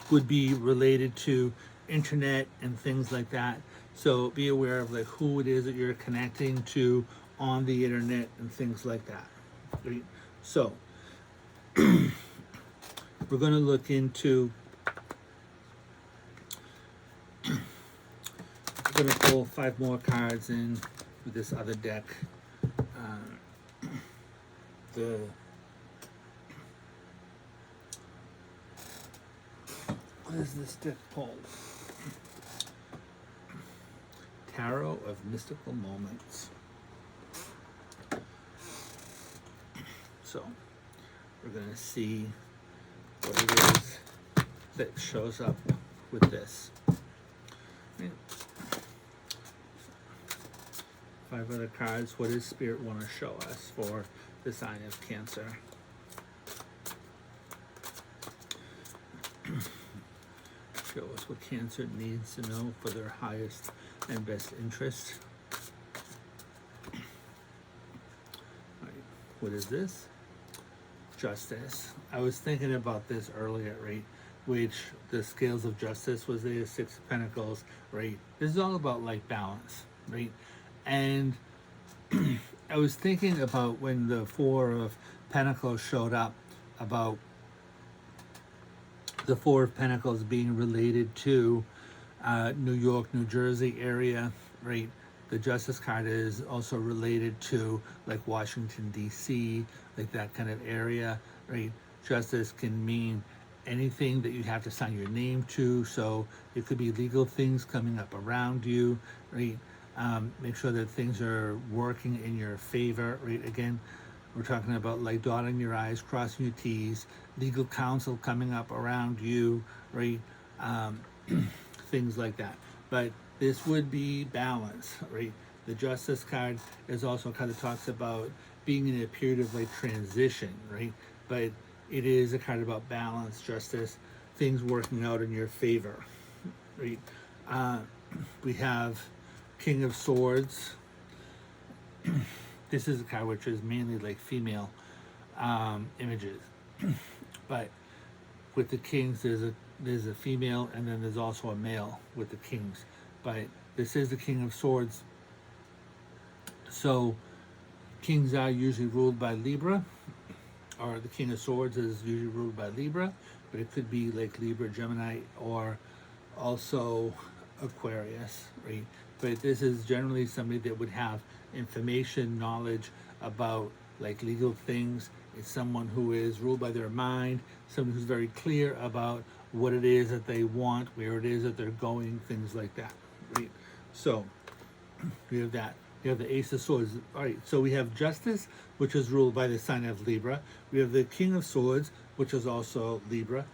Speaker 1: would be related to internet and things like that. So be aware of like who it is that you're connecting to on the internet and things like that. Right? So we're going to look into, I'm going to pull 5 more cards in with this other deck. What is this deck called? Tarot of Mystical Moments. So we're going to see what it is that shows up with this. Right. 5 other cards. What does Spirit want to show us for the sign of Cancer? Show us what Cancer needs to know for their highest and best interest. Right. What is this? Justice. I was thinking about this earlier, right? Which the scales of justice was the 6 of Pentacles, right? This is all about like balance, right? And I was thinking about when the 4 of Pentacles showed up, about the 4 of Pentacles being related to New York, New Jersey area, right? The Justice card is also related to like Washington, D.C., like that kind of area, right? Justice can mean anything that you have to sign your name to. So it could be legal things coming up around you, right? Make sure that things are working in your favor, right? Again, we're talking about like dotting your I's, crossing your T's, legal counsel coming up around you, right? Things like that. But this would be balance, right? The Justice card is also kind of talks about being in a period of like transition, right? But it is a card about balance, justice, things working out in your favor, right? We have King of Swords. This is a card which is mainly like female images, but with the kings there's a female and then there's also a male with the kings. But this is the King of Swords. So kings are usually ruled by Libra, or the King of Swords is usually ruled by Libra, but it could be like Libra, Gemini, or also Aquarius, right? But this is generally somebody that would have information, knowledge about like legal things. It's someone who is ruled by their mind, someone who's very clear about what it is that they want, where it is that they're going, things like that, right? So we have that. We have the Ace of Swords. All right, so we have Justice, which is ruled by the sign of Libra. We have the King of Swords, which is also Libra.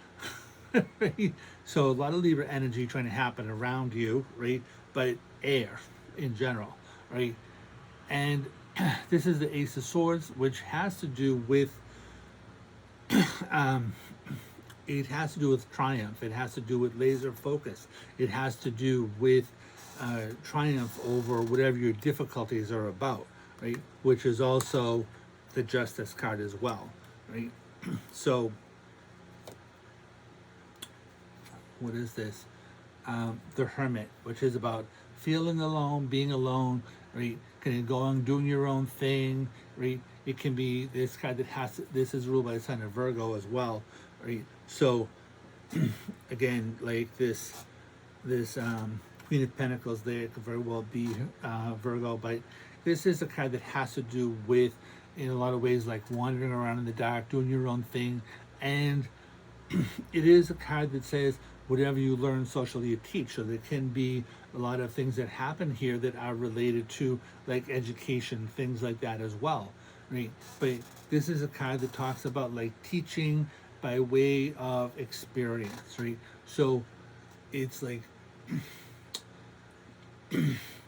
Speaker 1: Right? So a lot of Libra energy trying to happen around you, right? But air in general, right? And this is the Ace of Swords, which has to do with it has to do with triumph. It has to do with laser focus. It has to do with triumph over whatever your difficulties are about, right? Which is also the Justice card as well, right? So what is this? The Hermit, which is about feeling alone, being alone, right? Kind of going, doing your own thing, right? It can be this card that has to, this is ruled by the sign of Virgo as well, right? So again, like this Queen of Pentacles there, it could very well be Virgo, but this is a card that has to do with, in a lot of ways, like wandering around in the dark, doing your own thing. And it is a card that says whatever you learn socially you teach. So there can be a lot of things that happen here that are related to like education, things like that as well, right? But this is a card that talks about like teaching by way of experience, right? So it's like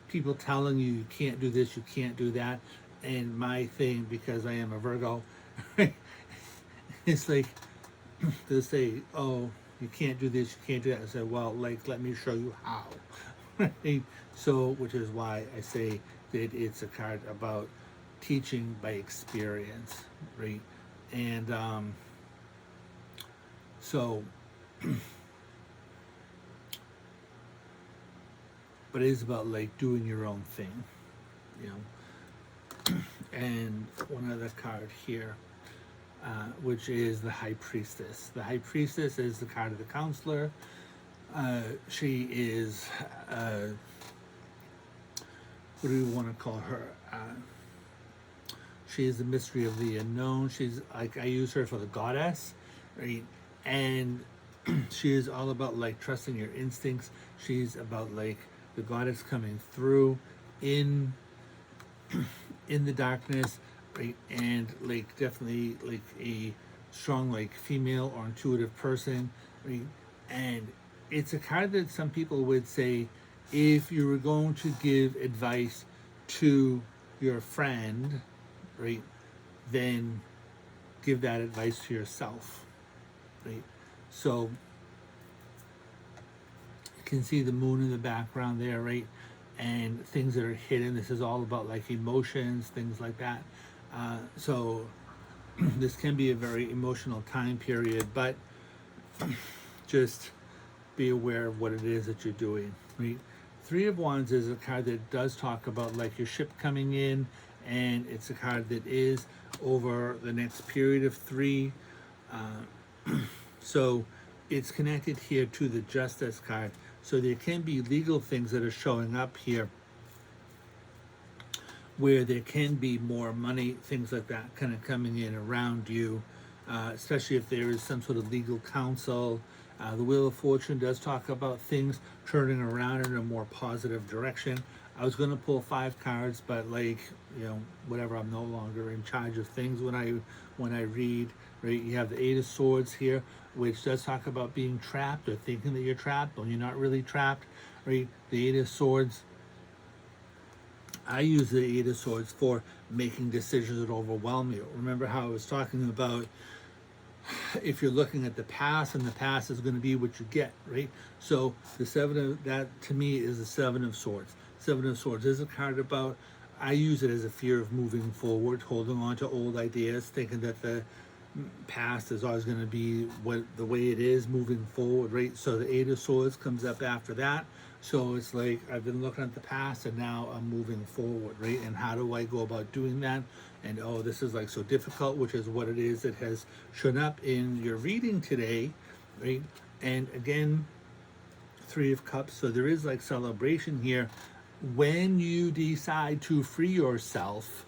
Speaker 1: people telling you you can't do this, you can't do that. And my thing, because I am a Virgo, it's like they'll say, oh, you can't do this, you can't do that. I say, well, like, let me show you how. Right? So, which is why I say that it's a card about teaching by experience, right? And so, but it is about like doing your own thing, you know. And one other card here, which is the High Priestess. The High Priestess is the card of the counselor. She is, what do we want to call her? She is the mystery of the unknown. She's like, I use her for the goddess, right? And she is all about like trusting your instincts. She's about like the goddess coming through in the darkness, right? And like definitely like a strong like female or intuitive person, right? And it's a card that some people would say, if you were going to give advice to your friend, right, then give that advice to yourself, right? So you can see the moon in the background there, right? And things that are hidden. This is all about like emotions, things like that. So this can be a very emotional time period, but just be aware of what it is that you're doing, right? Three of Wands is a card that does talk about like your ship coming in, and it's a card that is over the next period of 3. So it's connected here to the Justice card. So there can be legal things that are showing up here where there can be more money, things like that kind of coming in around you, especially if there is some sort of legal counsel. The Wheel of Fortune does talk about things turning around in a more positive direction. I was going to pull 5 cards, but like, you know, whatever, I'm no longer in charge of things when I read, right? You have the 8 of Swords here, which does talk about being trapped or thinking that you're trapped when you're not really trapped, right? The 8 of Swords, I use the 8 of Swords for making decisions that overwhelm you. Remember how I was talking about if you're looking at the past, and the past is going to be what you get, right? So the 7 of, that to me is the 7 of Swords. 7 of Swords is a card about, I use it as a fear of moving forward, holding on to old ideas, thinking that the past is always going to be what the way it is moving forward, right? So the 8 of Swords comes up after that. So it's like I've been looking at the past and now I'm moving forward, right? And how do I go about doing that? And oh, this is like so difficult, which is what it is that has shown up in your reading today, right? And again, 3 of Cups. So there is like celebration here. When you decide to free yourself,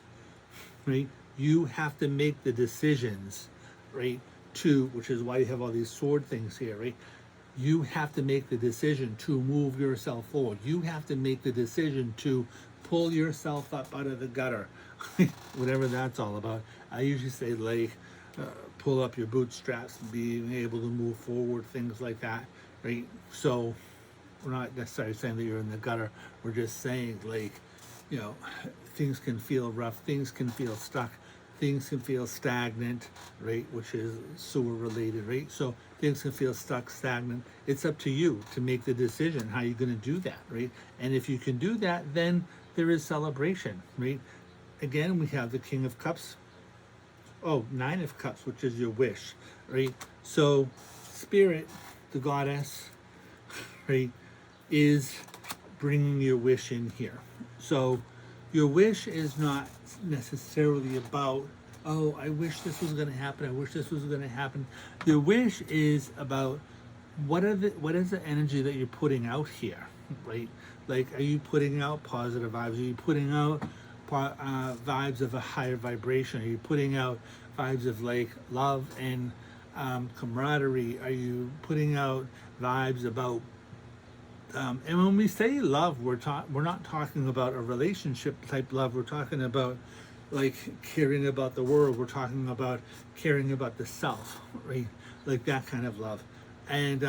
Speaker 1: right, you have to make the decisions, right, which is why you have all these sword things here, right? You have to make the decision to move yourself forward. You have to make the decision to pull yourself up out of the gutter, whatever that's all about. I usually say like pull up your bootstraps, being able to move forward, things like that, right? So we're not necessarily saying that you're in the gutter. We're just saying like, you know, things can feel rough, things can feel stuck, things can feel stagnant, right? Which is sewer related, right? So things can feel stuck, stagnant. It's up to you to make the decision how you're going to do that, right? And if you can do that, then there is celebration, right? Again, we have the King of Cups. Oh, 9 of Cups, which is your wish, right? So Spirit, the goddess, right, is bringing your wish in here. So your wish is not necessarily about, oh, I wish this was going to happen, I wish this was going to happen. Your wish is about what is the energy that you're putting out here, right? Like, are you putting out positive vibes? Are you putting out vibes of a higher vibration? Are you putting out vibes of like love and camaraderie? Are you putting out vibes about and when we say love, we're not talking about a relationship type love. We're talking about like caring about the world. We're talking about caring about the self, right? Like that kind of love. And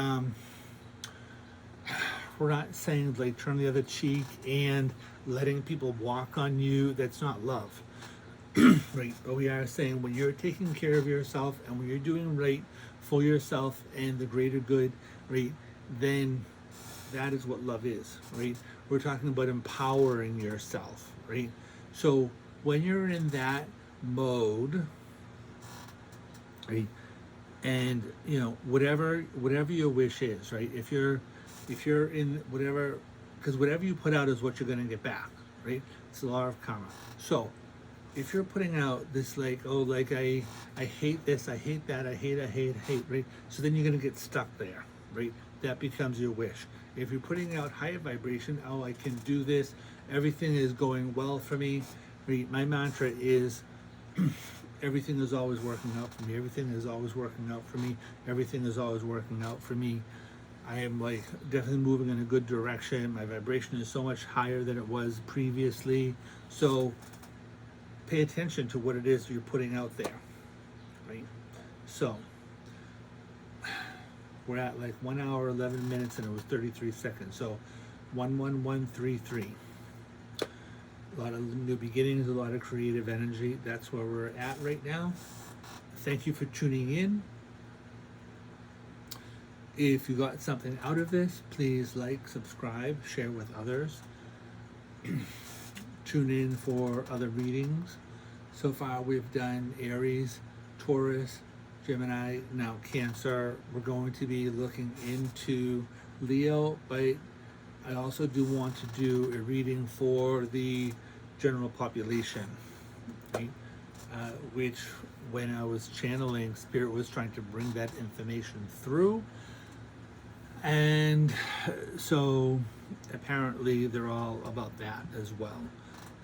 Speaker 1: we're not saying like turn the other cheek and letting people walk on you. That's not love. Right, but we are saying when you're taking care of yourself and when you're doing right for yourself and the greater good, right, then that is what love is, right? We're talking about empowering yourself, right? So when you're in that mode, right, and you know whatever your wish is, right? If you're in whatever, because whatever you put out is what you're going to get back, right? It's the law of karma. So if you're putting out this like, oh, like I hate this, I hate that, I hate, right? So then you're gonna get stuck there, right? That becomes your wish. If you're putting out higher vibration, oh, I can do this, everything is going well for me, right? My mantra is everything is always working out for me, everything is always working out for me, everything is always working out for me. I am like definitely moving in a good direction. My vibration is so much higher than it was previously. So pay attention to what it is you're putting out there, right? So we're at like 1 hour 11 minutes and it was 33 seconds. So 11133. A lot of new beginnings, a lot of creative energy. That's where we're at right now. Thank you for tuning in. If you got something out of this, please like, subscribe, share with others. Tune in for other readings. So far we've done Aries, Taurus, Gemini, now Cancer. We're going to be looking into Leo, but I also do want to do a reading for the general population, right? Which when I was channeling, Spirit was trying to bring that information through. And so apparently they're all about that as well.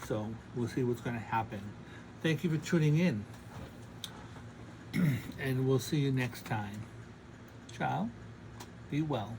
Speaker 1: So we'll see what's going to happen. Thank you for tuning in. And we'll see you next time. Ciao. Be well.